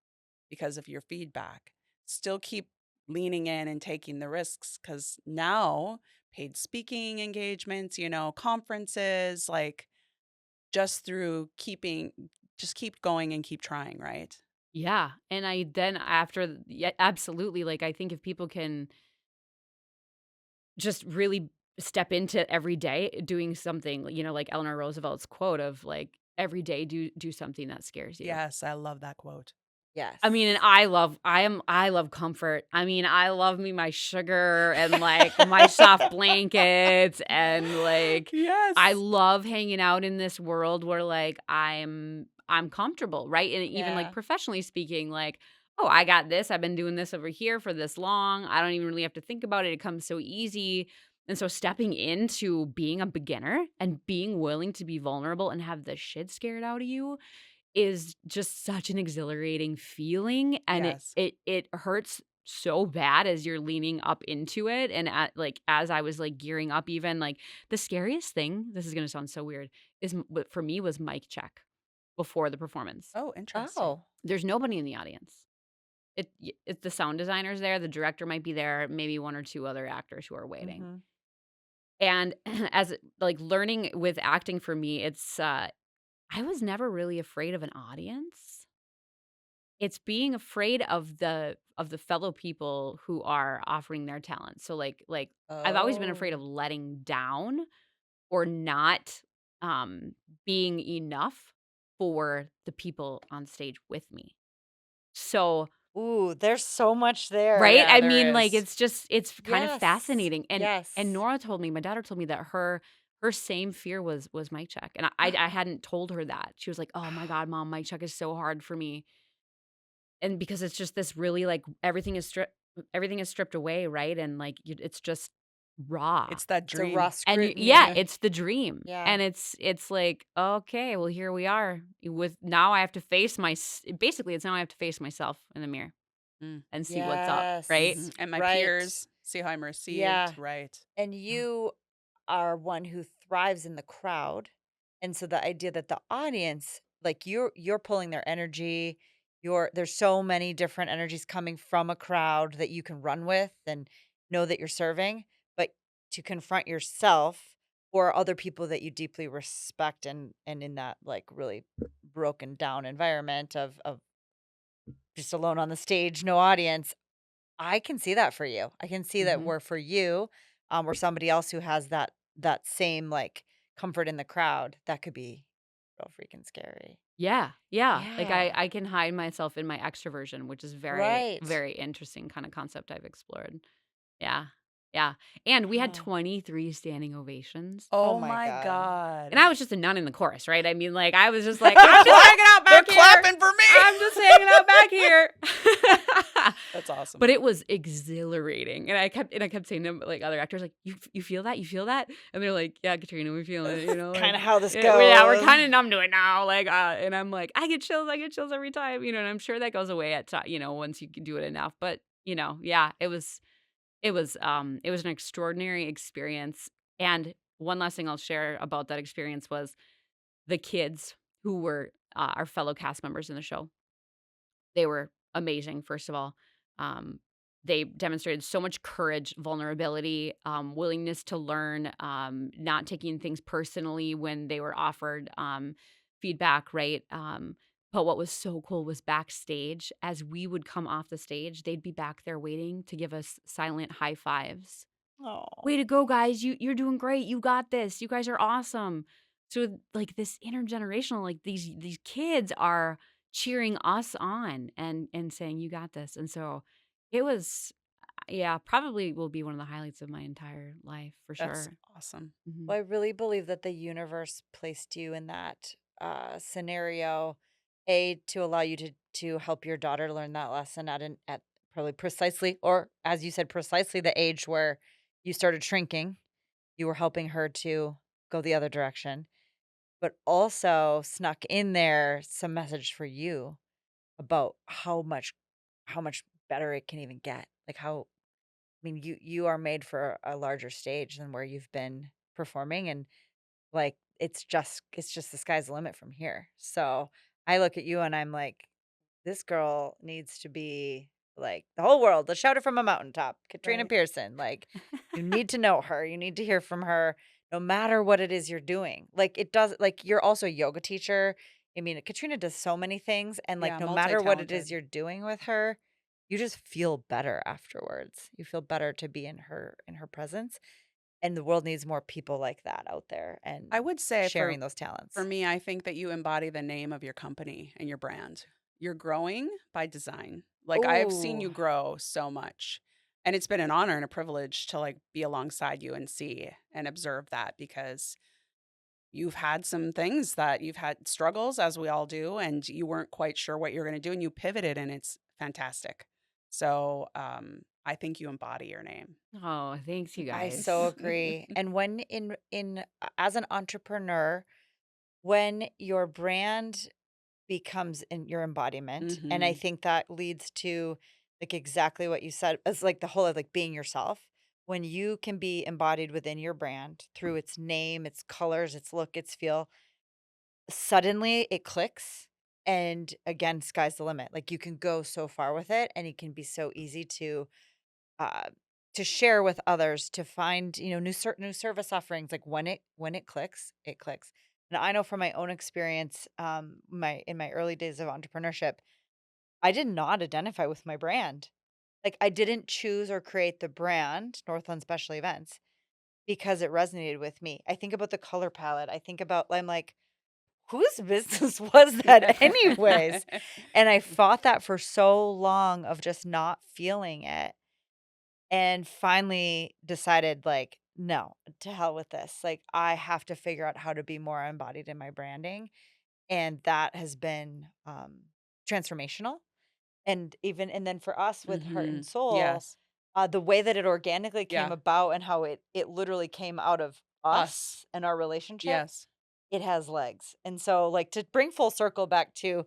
because of your feedback, still keep leaning in and taking the risks because now paid speaking engagements, conferences, like, just through just keep going and keep trying, right? Yeah. And I then after, yeah, absolutely. Like, I think if people can just really step into every day doing something, like Eleanor Roosevelt's quote of like every day do something that scares you. Yes, I love that quote. I mean, and Yes. I love comfort. I mean, I love me my sugar and like my soft blankets and like I Yes. love hanging out in this world where like I'm comfortable, right? And even like Yeah. professionally speaking, like, oh, I got this. I've been doing this over here for this long. I don't even really have to think about it. It comes so easy. And so stepping into being a beginner and being willing to be vulnerable and have the shit scared out of you is just such an exhilarating feeling, and it Yes. it it hurts so bad as you're leaning up into it, and as I was, like, gearing up even, like, the scariest thing, this is gonna sound so weird, is what for me was mic check before the performance. Oh, interesting. Oh. There's nobody in the audience. If the sound designer's there, the director might be there, maybe 1 or 2 other actors who are waiting. Mhm. And as like learning with acting for me, I was never really afraid of an audience. It's being afraid of the fellow people who are offering their talent. So like I've always been afraid of Oh. letting down or not being enough for the people on stage with me. So, Ooh, there's so much there. right? Yeah, I there mean, like is. it's kind of Yes. fascinating. And Yes. Nora told me, my daughter told me that her same fear was mic check. And I hadn't told her that. She was like, "Oh my God, mom, mic check is so hard for me." And because it's just this really like everything is stripped away, right? And like it's just raw. It's that It's a raw dream. And yeah, scrutiny. it's the dream. Yeah. And it's like, okay, well here we are with now I have to face basically it's now I have to face myself in the mirror Mm. and see what's up, right? Mhm. Yes. And my Right. peers see how I'm received, Yeah. right. And you are one who thrives in the crowd. And so the idea that the audience, like you're pulling their energy, there's so many different energies coming from a crowd that you can run with and know that you're serving, but to confront yourself or other people that you deeply respect and in that like really broken down environment of just alone on the stage, no audience. I can see that for you. I can see that Mhm. we're for you, or somebody else who has that same like comfort in the crowd. That could be real freaking scary. Yeah. Yeah. Like Yeah. I can hide myself in my extroversion, which is very, Right. very interesting kind of concept I've explored. Yeah. Yeah. And we had Oh. 23 standing ovations. Oh Oh my my god. And god. I was just a nun in the chorus, right? I mean, like, I was just like, "I'm just hanging out They're back here. clapping for I'm me. just hanging out back here." That's awesome. But it was exhilarating, and I kept saying to, like, other actors, like, "You feel that? You feel that?" And they're like, "Yeah, Katrina, we feel it," Kind like, of how this yeah, we're goes. kinda numb to it now, like, and I'm like, I get chills every time," and I'm sure that goes away at once you can do it enough, but, yeah, it was an extraordinary experience, and one last thing I'll share about that experience was the kids who were, our fellow cast members in the show. They were amazing, first of all. Um, they demonstrated so much courage, vulnerability, willingness to learn, not taking things personally when they were offered, feedback, right? But what was so cool was backstage, as we would come off the stage, they'd be back there waiting to give us silent high fives. Oh. "Way to go, guys. You're doing great. You got this. You guys are awesome." So, like, this intergenerational, like, these kids are cheering us on and saying, "You got this." And so it was yeah, probably will be one of the highlights of my entire life for That's sure. awesome. Mhm. Well, I really believe that the universe placed you in that scenario, to allow you to help your daughter learn that lesson at probably precisely, or as you said, precisely the age where you started shrinking. You were helping her to go the other direction, but also snuck in there some message for you about how much better it can even get. Like how I mean, you are made for a larger stage than where you've been performing, and like, it's just the sky's the limit from here. So, I look at you and I'm like, "This girl needs to be, like, the whole world. Let's shout it from a mountaintop. Katrina Right. Pierson, like, you need to know her. You need to hear from her no matter what it is you're doing." Like, it does like, you're also a yoga teacher. I mean, Katrina does so many things, and, like, Yeah, no matter what it is multi-talented. you're doing with her, you just feel better afterwards. You feel better to be in her presence. And the world needs more people like that out there and I would say sharing for those for talents. me, I think that you embody the name of your company and your brand. You're growing by design. Like I have seen Ooh. you grow so much. And it's been an honor and a privilege to like be alongside you and see and observe that because you've had some things that you've had struggles as we all do and you weren't quite sure what you're going to do and you pivoted and it's fantastic. So, I think you embody your name. Oh, thanks, you I so guys. agree. And when as an entrepreneur, when your brand becomes in your embodiment, and I Mhm. think that leads to like exactly what you said, as like the whole of like being yourself. When you can be embodied within your brand through its name, its colors, its look, its feel, suddenly it clicks And again, sky's the limit. Like you can go so far with it, and it can be so easy uh to share with others, to find, new service offerings. Like when it clicks, it clicks. And I know from my own experience, my in my early days of entrepreneurship, I did not identify with my brand. Like I didn't choose or create the brand Northland Special Events because it resonated with me. I think about the color palette. I'm like, whose business was that anyways? And I fought that for so long of just not feeling it, and finally decided, like, no, to hell with this. Like I have to figure out how to be more embodied in my branding. And that has been transformational. And then for us with Heart and Soul, Yes. the way that it organically came Yeah. about and how it literally came out of Us. us and our relationship, Yes. it has legs. And so, like, to bring full circle back to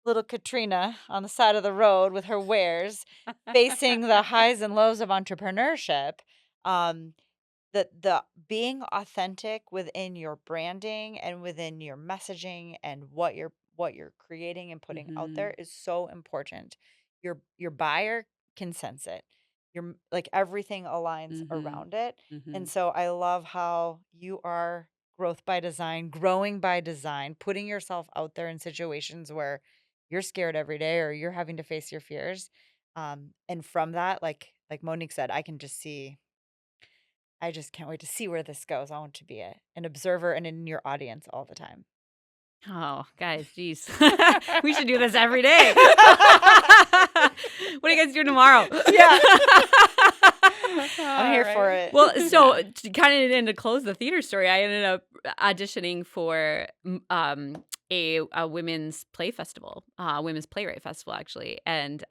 little Katrina on the side of the road with her wares, facing the highs and lows of entrepreneurship, um, the being authentic within your branding and within your messaging and what you're creating and putting out Mhm. there is so important. Your buyer can sense it. Like everything aligns Mhm. around it. And Mhm. so I love how you are growth by design, growing by design, putting yourself out there in situations where you're scared every day or you're having to face your fears. And from that, like Monique said, I just can't wait to see where this goes. I want to be an observer and in your audience all the time. Oh, guys, geez. We should do this every day. What are you guys doing tomorrow? Yeah. I'm All here for right. it. Well, so to close the theater story, I ended up auditioning for a women's play festival, women's playwright festival actually, and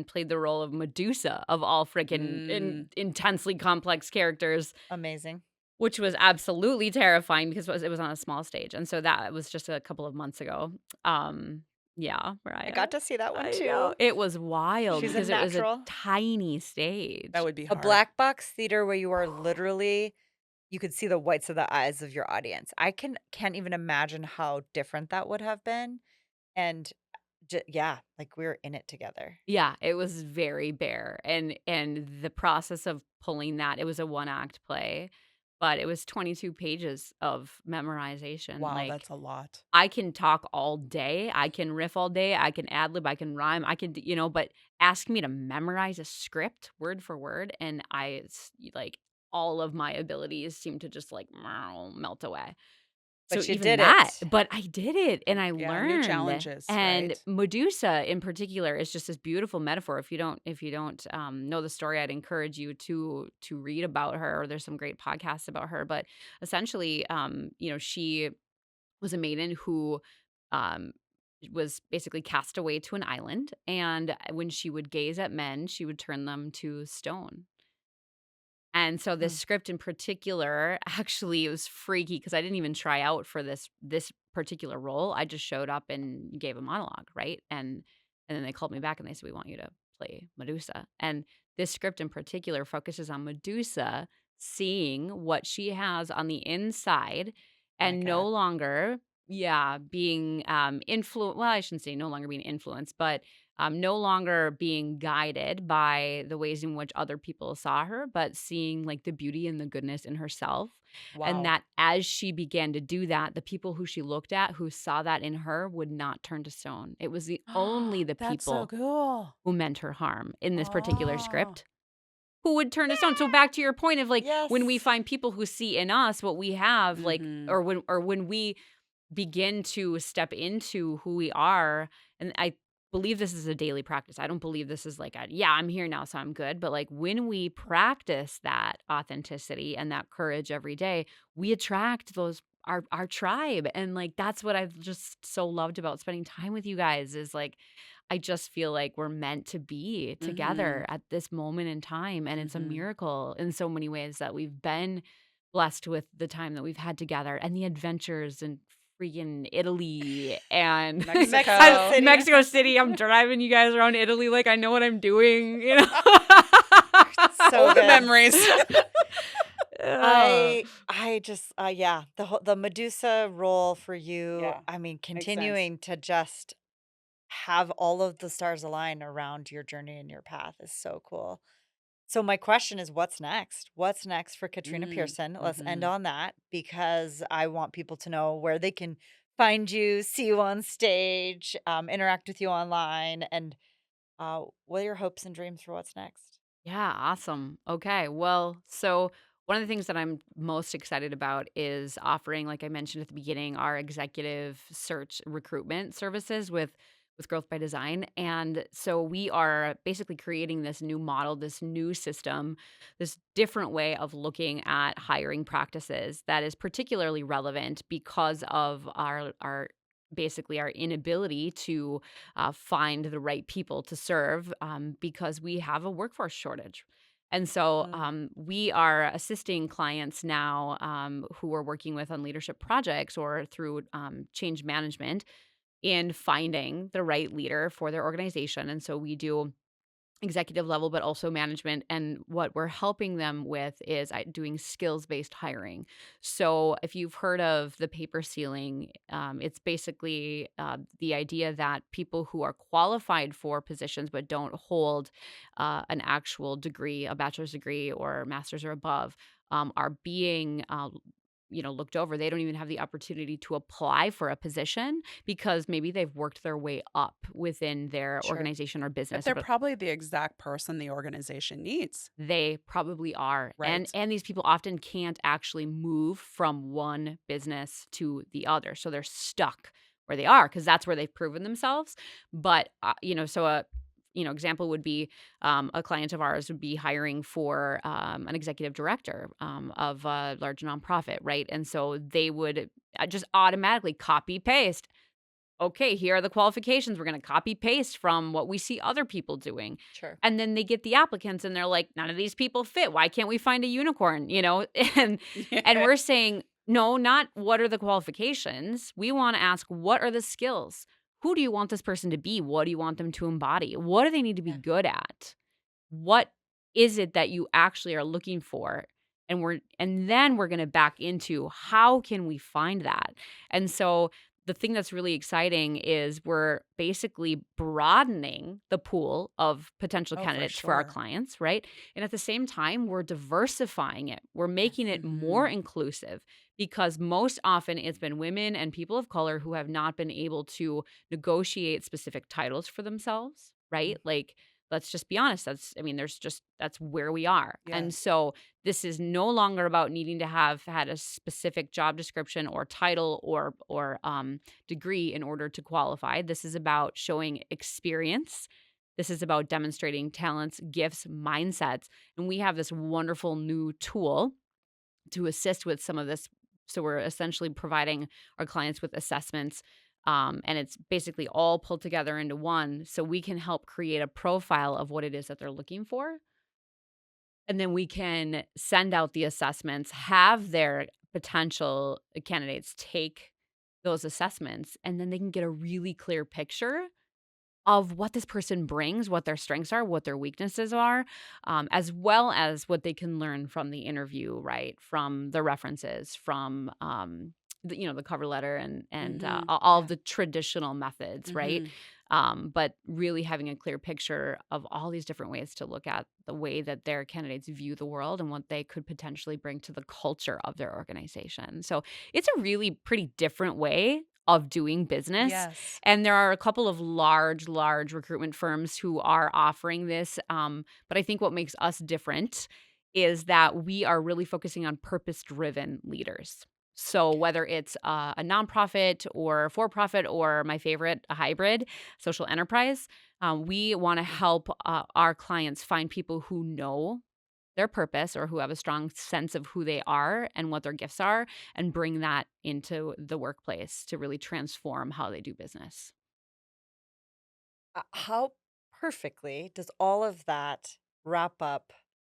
played the role of Medusa of all freaking Mm. intensely complex characters, Amazing. which was absolutely terrifying because it was on a small stage, and so that was just a couple of months ago. Yeah, I got Mariah. to see that one I too. know it was wild She's a because it was a natural. tiny stage. That would be A hard. black box theater where you are literally you could see the whites of the eyes of your audience. I can't even imagine how different that would have been. And yeah, like we were in it together. Yeah, it was very bare, and the process of pulling that, it was a one-act play, but it was 22 pages of memorization, Wow, like, that's a lot. I can talk all day, I can riff all day, I can ad-lib, I can rhyme, I can d but ask me to memorize a script word for word, and like, all of my abilities seem to just, like, melt away. So But you even did that, it. but I did it and I Yeah, new learned. challenges, And right? Medusa in particular is just this beautiful metaphor. If you don't know the story, I'd encourage you to read about her. There's some great podcasts about her, but essentially, she was a maiden who um was basically cast away to an island, and when she would gaze at men, she would turn them to stone. And so this Hmm. script in particular, actually, it was freaky because I didn't even try out for this particular role. I just showed up and gave a monologue, right? And then they called me back and they said, "We want you to play Medusa." And this script in particular focuses on Medusa seeing what she has on the inside My and no God. longer, yeah, being influenced. Well, I shouldn't say no longer being influenced, but no longer being guided by the ways in which other people saw her, but seeing like the beauty and the goodness in herself. And Wow. that as she began to do that, the people who she looked at who saw that in her would not turn to stone. It was only the That's so people cool. who meant her harm in this particular Oh. script who would turn to stone. So back to your point of like when we Yes. find people who see in us what we have, like Mhm. or when we begin to step into who we are. And I believe this is a daily practice. I don't believe this is like, yeah, I'm here now, so I'm good. But like when we practice that authenticity and that courage every day, we attract our tribe. And like that's what I've just so loved about spending time with you guys is like I just feel like we're meant to be together Mhm. at this moment in time. And it's a Mhm. miracle in so many ways that we've been blessed with the time that we've had together and the adventures and freaking Italy and Mexico Mexico. City. Mexico City. I'm driving you guys around Italy like I know what I'm doing. So Oh, the good. memories. I just yeah, the Medusa role for you. Yeah, I mean, makes sense. continuing to just have all of the stars align around your journey and your path is so cool. So my question is, what's next? What's next for Katrina Mm, Pierson? Let's end mhm. on that because I want people to know where they can find you, see you on stage, interact with you online, and what are your hopes and dreams for what's next? Yeah, awesome. Okay. Well, so one of the things that I'm most excited about is offering, like I mentioned at the beginning, our executive search recruitment services with Growth by Design. And so we are basically creating this new model, this new system, this different way of looking at hiring practices that is particularly relevant because of our basically our inability to find the right people to serve because we have a workforce shortage. And so Mm, we are assisting clients now who we're working with on leadership projects or through change management in finding the right leader for their organization. And so we do executive level, but also management. And what we're helping them with is doing skills based hiring. So, if you've heard of the paper ceiling, it's basically the idea that people who are qualified for positions but don't hold an actual degree, a bachelor's degree or master's or above, are being looked over. They don't even have the opportunity to apply for a position because maybe they've worked their way up within their Sure. organization or But business, they're but probably the exact person the organization needs. they probably are. And Right. and these people often can't actually move from one business to the other. So they're stuck where they are because that's where they've proven themselves. But so a example would be a client of ours would be hiring for an executive director of a large nonprofit, right? And so they would just automatically copy paste. Okay, here are the qualifications. We're going to copy paste from what we see other people doing. sure. And then they get the applicants and they're like, none of these people fit. Why can't we find a unicorn? And and Yeah. we're saying, no, not what are the qualifications. We want to ask, what are the skills? Who do you want this person to be? What do you want them to embody? What do they need to be Yeah. good at? What is it that you actually are looking for? And then we're going to back into how can we find that? And so the thing that's really exciting is we're basically broadening the pool of potential Oh, for candidates for our sure. clients, right? And at the same time, we're diversifying it. We're making Yes. it more Mhm. inclusive because most often it's been women and people of color who have not been able to negotiate specific titles for themselves, right? Mm, Like, let's just be honest. That's where we are. And Yes. so this is no longer about needing to have had a specific job description or title or degree in order to qualify. This is about showing experience. This is about demonstrating talents, gifts, mindsets. And we have this wonderful new tool to assist with some of this. So we're essentially providing our clients with assessments. And it's basically all pulled together into one so we can help create a profile of what it is that they're looking for. And then we can send out the assessments, have their potential candidates take those assessments, and then they can get a really clear picture of what this person brings, what their strengths are, what their weaknesses are, as well as what they can learn from the interview, right? From the references, from the cover letter and Mhm. all of Yeah. the traditional methods, right? Mhm. But really having a clear picture of all these different ways to look at the way that their candidates view the world and what they could potentially bring to the culture of their organization. So it's a really pretty different way of doing business, Yes. and there are a couple of large recruitment firms who are offering this. But I think what makes us different is that we are really focusing on purpose driven leaders. So whether it's a nonprofit or for profit or my favorite, a hybrid social enterprise, we want to help our clients find people who know their purpose or who have a strong sense of who they are and what their gifts are and bring that into the workplace to really transform how they do business. How perfectly does all of that wrap up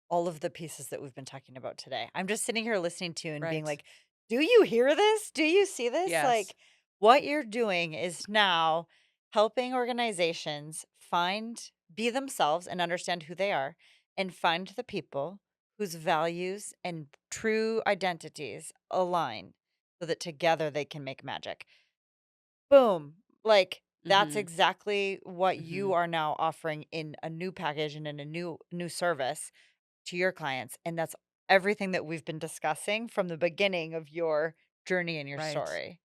all of the pieces that we've been talking about today? I'm just sitting here listening to you and being Right. like, do you hear this? Do you see this? Yes. Like, what you're doing is now helping organizations be themselves and understand who they are and find the people whose values and true identities align so that together they can make magic. Boom. Like, That's Mhm. exactly what you Mhm. are now offering in a new package and in a new service to your clients, and that's everything that we've been discussing from the beginning of your journey and your Right. story.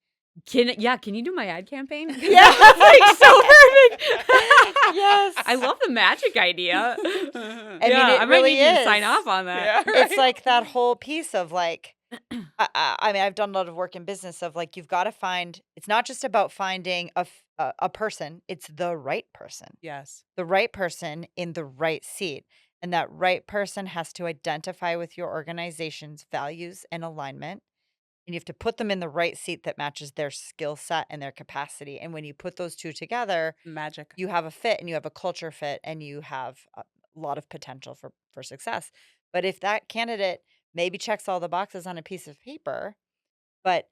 Can you do my ad campaign? 'Cause Yes. that's, like, so perfect. I Yes. love the magic idea. I mean, Yeah, it I might need really you to sign is. off on that. Yeah, It's right. like that whole piece of like, I mean, I've done a lot of work in business of like, you've got to find, it's not just about finding a person, it's Yes. the right person in the right seat. And that right person has to identify with your organization's values and alignment. And you have to put them in the right seat that matches their skill set and their capacity. And when you put those two together, Magic. you have a fit and you have a culture fit and you have a lot of potential for success. But if that candidate maybe checks all the boxes on a piece of paper, but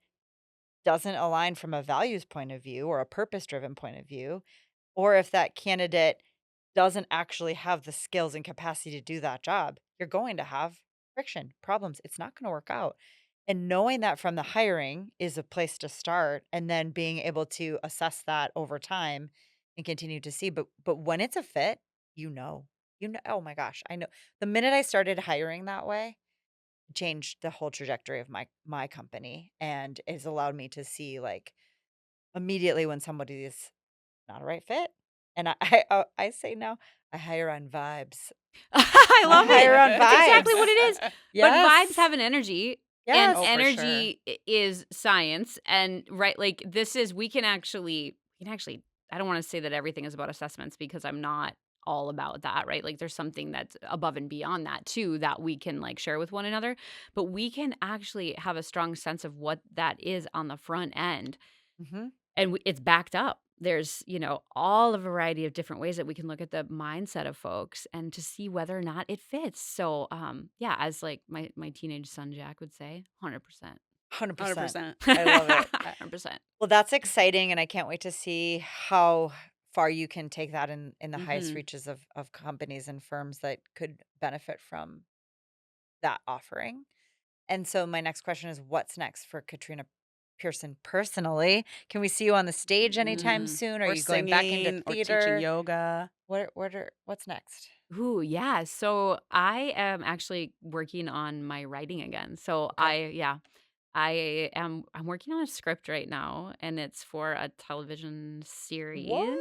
doesn't align from a values point of view or a purpose driven point of view, or if that candidate doesn't actually have the skills and capacity to do that job, you're going to have friction, problems. It's not going to work out. And knowing that from the hiring is a place to start and then being able to assess that over time and continue to see. But when it's a fit, you know. You know, oh my gosh, I know. The minute I started hiring that way, changed the whole trajectory of my company and has allowed me to see like immediately when somebody is not a right fit. And I say now, I hire on vibes. I I love it. hire on That's exactly what vibes. it is. But vibes Yes. have an energy, and Yes. Oh, for sure. energy is science. And right, like this is we can actually. I don't want to say that everything is about assessments because I'm not all about that, right? Like there's something that's above and beyond that too that we can like share with one another. But we can actually have a strong sense of what that is on the front end, Mhm. and it's backed up. There's, all a variety of different ways that we can look at the mindset of folks and to see whether or not it fits. So, yeah, as like my teenage son Jack would say, 100%. 100%. 100%. I love it. 100%. Well, that's exciting, and I can't wait to see how far you can take that in the highest Mhm. reaches of companies and firms that could benefit from that offering. And so my next question is what's next for Katrina Pierson personally? Can we see you on the stage anytime Mm. soon? Are Or you going back into singing or teaching theater? yoga. What's next? Ooh, yeah. So I am actually working on my writing again. So Okay. I'm working on a script right now, and it's for a television series What?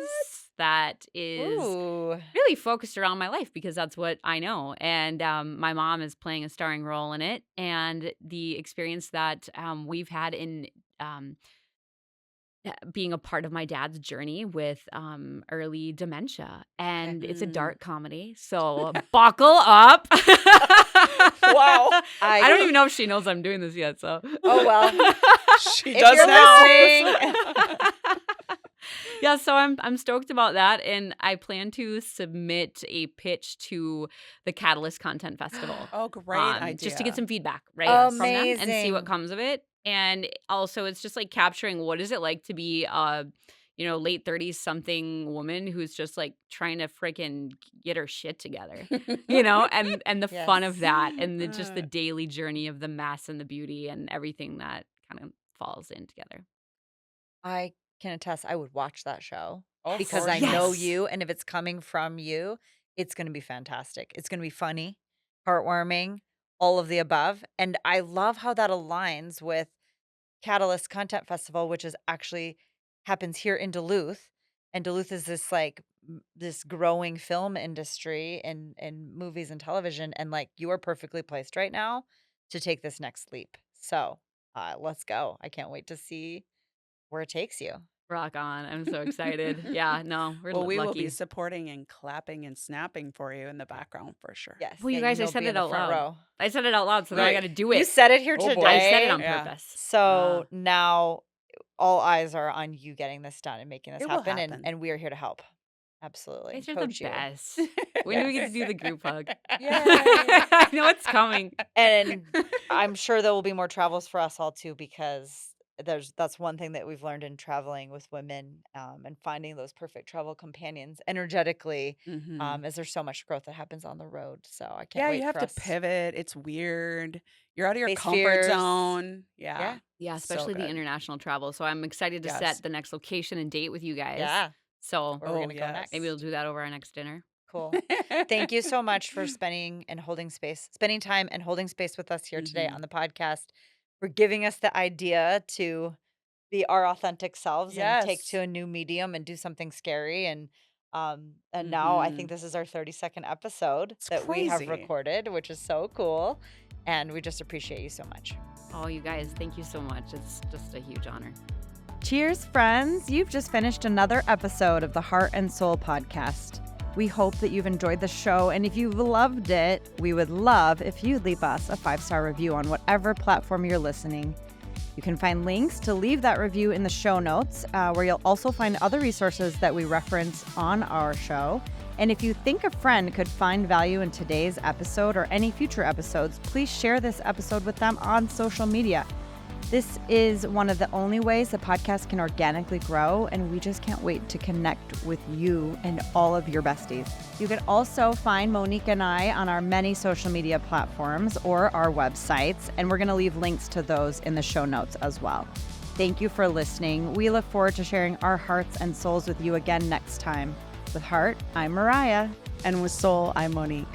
that is Ooh. really focused around my life because that's what I know. And my mom is playing a starring role in it, and the experience that we've had in um, being a part of my dad's journey with early dementia. Okay. And it's a Mm. dark comedy. So buckle up. Wow. I don't even know if she knows I'm doing this yet. So, Oh, well. She If does you're now. listening. yeah, so I'm stoked about that, and I plan to submit a pitch to the Catalyst Content Festival, Oh, great just to get idea. some feedback, right, Yes. from them and see what Amazing. comes of it. And also, it's just like capturing what is it like to be a late 30s something woman who's just like trying to freaking get her shit together, and the fun of Yes. that, and just the Uh, daily journey of the mess and the beauty and everything that kind of falls in together. I can attest, I would watch that show oh, because for I know sure. Yes. you, and if it's coming from you, it's gonna be fantastic. It's gonna be funny, heartwarming, all of the above, and I love how that aligns with Catalyst Content Festival, which is actually happens here in Duluth, and Duluth is this, like, this growing film industry and movies and television, and, like, you are perfectly placed right now to take this next leap. So, let's go. I can't wait to see where it takes you. Rock on. I'm so excited. Yeah, no, we're Well, we will be lucky. supporting and clapping and snapping for you in the background for sure. Yes, Well, yeah, you guys, I be said in it the out front loud. row. I said it out loud, so now I Right. gotta do You it. said it here Oh I boy. said it today, on Yeah. purpose. so Uh, now all eyes are on you getting this done and making this it will happen, happen. and we are here to help. You Absolutely. guys are the Coach you. best. When do we get to Yes. do the group hug? Yay. I know it's coming. And I'm sure there will be more travels for us all too because that's one thing that we've learned in traveling with women, and finding those perfect travel companions energetically, Mhm. is there's so much growth that happens on the road. So I can't Yeah, you wait have for to us pivot. It's weird. You're out of your face comfort fears. zone. Yeah. Yeah. Yeah, So especially the good. international travel. So I'm excited to Yes. set the next location and date with you guys. Yeah. So Where we're Oh, gonna go maybe next. we'll do that over our next dinner. Cool. Thank you so much for spending time and holding space with us here today Mhm. on the podcast, for giving us the idea to be our authentic selves and take to Yes. a new medium and do something scary. And now I think Mhm. this is our 32nd episode It's that we have crazy. recorded, which is so cool. And we just appreciate you so much. Oh, you guys, thank you so much. It's just a huge honor. Cheers, friends. You've just finished another episode of the Heart and Soul podcast. We hope that you've enjoyed the show, and if you've loved it, we would love if you'd leave us a 5-star review on whatever platform you're listening. You can find links to leave that review in the show notes, where you'll also find other resources that we reference on our show. And if you think a friend could find value in today's episode or any future episodes, please share this episode with them on social media. This is one of the only ways the podcast can organically grow, and we just can't wait to connect with you and all of your besties. You can also find Monique and I on our many social media platforms or our websites, and we're going to leave links to those in the show notes as well. Thank you for listening. We look forward to sharing our hearts and souls with you again next time. With Heart, I'm Mariah. And with Soul, I'm Monique.